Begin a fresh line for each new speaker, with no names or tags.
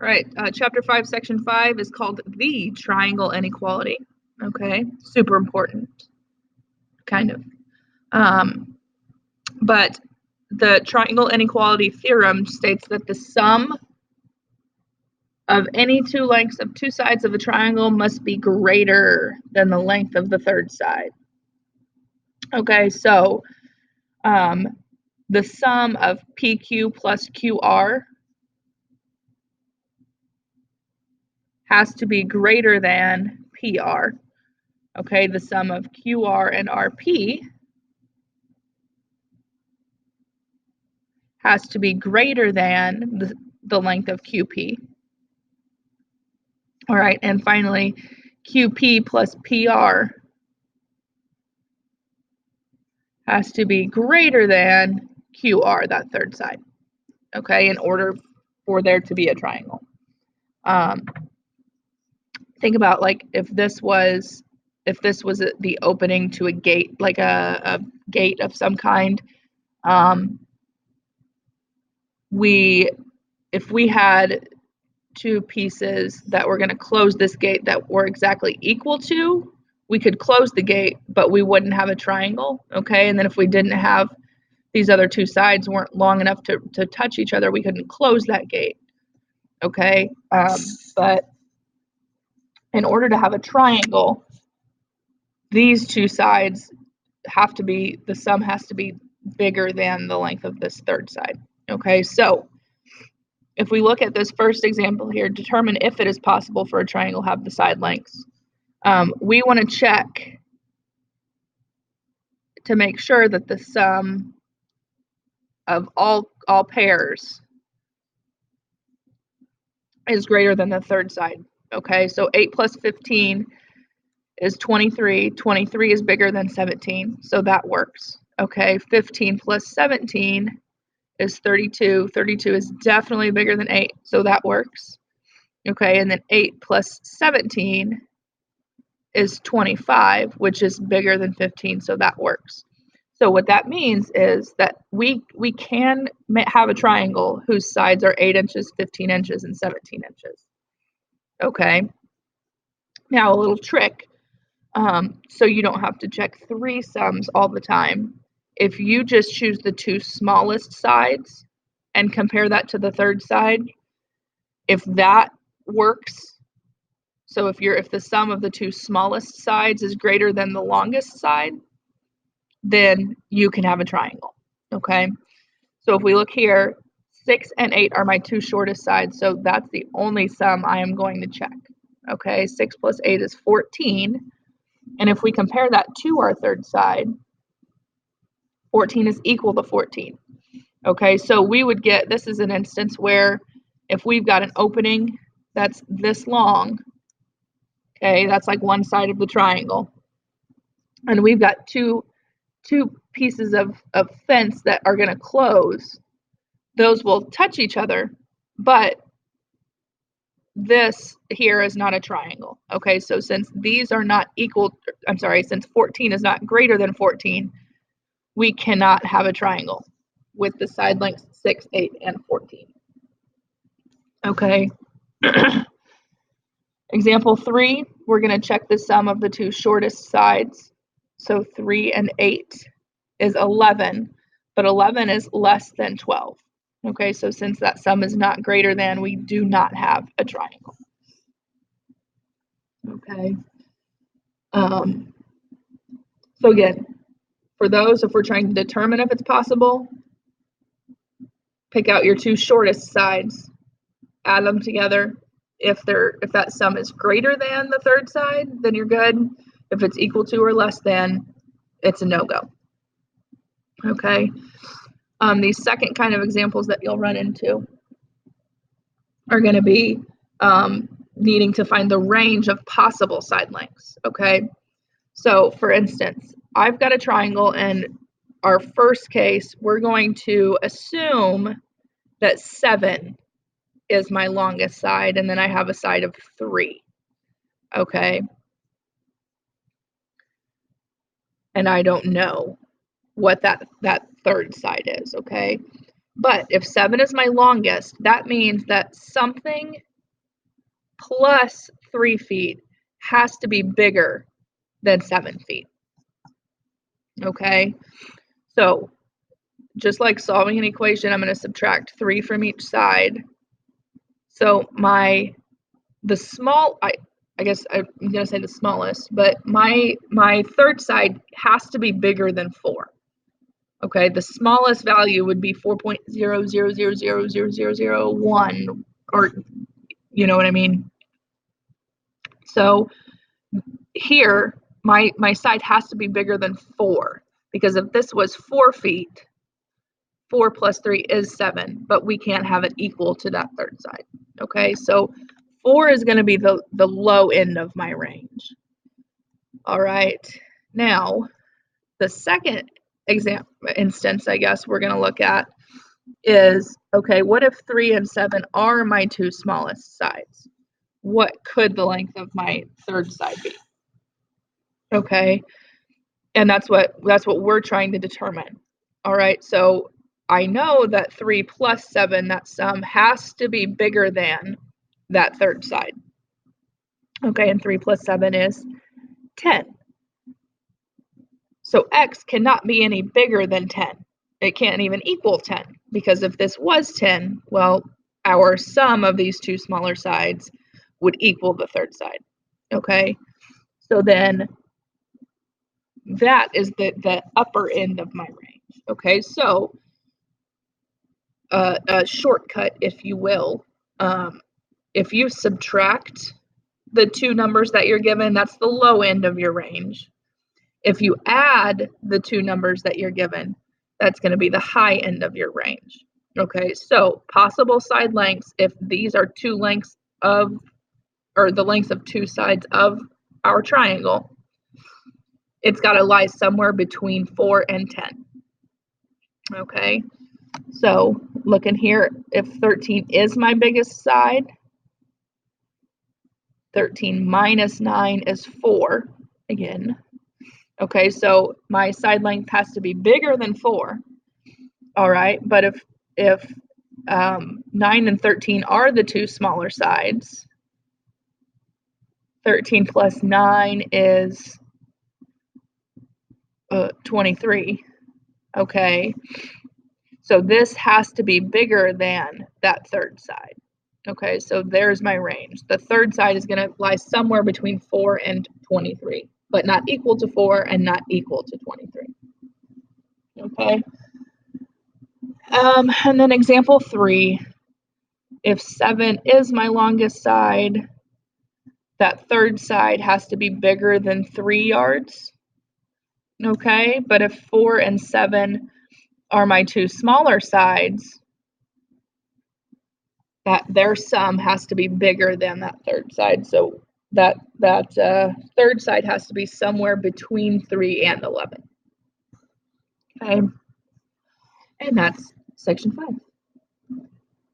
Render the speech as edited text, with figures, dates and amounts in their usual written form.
Right. Chapter 5, Section 5 is called the triangle inequality. Okay. Super important. Kind of. But the triangle inequality theorem states that the sum of any two lengths of two sides of a triangle must be greater than the length of the third side. Okay, so the sum of PQ plus QR has to be greater than PR. Okay, the sum of QR and RP has to be greater than the length of QP. All right, and finally, QP plus PR has to be greater than QR, that third side, okay, in order for there to be a triangle. Think about like if this was the opening to a gate, like a gate of some kind. If we had two pieces that were going to close this gate that were exactly equal to, we could close the gate, but we wouldn't have a triangle, okay? And then if we didn't have these other two sides weren't long enough to touch each other, we couldn't close that gate, okay? But in order to have a triangle, these two sides have to be, the sum has to be bigger than the length of this third side, okay? So if we look at this first example here, determine if it is possible for a triangle to have the side lengths. We want to check to make sure that the sum of all pairs is greater than the third side. Okay, so 8 plus 15 is 23. 23 is bigger than 17, so that works. Okay, 15 plus 17 is 32. 32 is definitely bigger than 8, so that works. Okay, and then 8 plus 17 is 25, which is bigger than 15, so that works. So what that means is that we can have a triangle whose sides are 8 inches, 15 inches, and 17 inches. Okay. Now a little trick, so you don't have to check 3 sums all the time. If you just choose the two smallest sides and compare that to the third side, if that works, so if the sum of the two smallest sides is greater than the longest side, then you can have a triangle, okay? So if we look here, 6 and 8 are my two shortest sides, so that's the only sum I am going to check, okay? 6 plus 8 is 14, and if we compare that to our third side, 14 is equal to 14, okay? So we would get, this is an instance where if we've got an opening that's this long, okay, that's like one side of the triangle, and we've got two pieces of fence that are going to close, those will touch each other, but this here is not a triangle. Okay, so since these are not equal, I'm sorry, since 14 is not greater than 14, we cannot have a triangle with the side lengths 6, 8, and 14. Okay. Example 3, we're going to check the sum of the two shortest sides. So 3 and 8 is 11, but 11 is less than 12. Okay, so since that sum is not greater than, we do not have a triangle. Okay. So again, for those, if we're trying to determine if it's possible, pick out your two shortest sides, add them together. If that sum is greater than the third side, then you're good. If it's equal to or less than, it's a no-go. Okay. These second kind of examples that you'll run into are going to be needing to find the range of possible side lengths. Okay. So for instance, I've got a triangle, and our first case, we're going to assume that 7 is my longest side, and then I have a side of 3. Okay. And I don't know what that third side is. Okay. But if 7 is my longest, that means that something plus 3 feet has to be bigger than 7 feet. Okay, so just like solving an equation, I'm going to subtract 3 from each side. So I guess I'm going to say the smallest, but my third side has to be bigger than 4. Okay, the smallest value would be 4.000000001, or you know what I mean? So here, my side has to be bigger than 4, because if this was 4 feet, 4 plus 3 is 7, but we can't have it equal to that third side. Okay, so 4 is going to be the low end of my range. All right, now the second instance, I guess, we're going to look at is, okay, what if 3 and 7 are my two smallest sides? What could the length of my third side be? Okay, and that's what we're trying to determine. All right, so I know that 3 plus 7, that sum has to be bigger than that third side. Okay, and 3 plus 7 is 10. So x cannot be any bigger than 10. It can't even equal 10, because if this was 10, well, our sum of these two smaller sides would equal the third side. Okay, so then that is the upper end of my range. Okay, so a shortcut, if you will, if you subtract the two numbers that you're given, that's the low end of your range. If you add the two numbers that you're given, that's going to be the high end of your range. Okay, so possible side lengths, if these are two lengths of, or the lengths of two sides of our triangle, it's got to lie somewhere between 4 and 10. Okay, so looking here, if 13 is my biggest side, 13 minus 9 is 4 again. Okay, so my side length has to be bigger than 4. All right, but if 9 and 13 are the two smaller sides, 13 plus 9 is 23. Okay, so this has to be bigger than that third side. Okay, so there's my range. The third side is going to lie somewhere between 4 and 23, but not equal to 4 and not equal to 23. Okay. And then example 3, if 7 is my longest side, that third side has to be bigger than 3 yards. Okay, but if 4 and 7 are my two smaller sides, that their sum has to be bigger than that third side. So that third side has to be somewhere between 3 and 11. Okay, and that's section 5.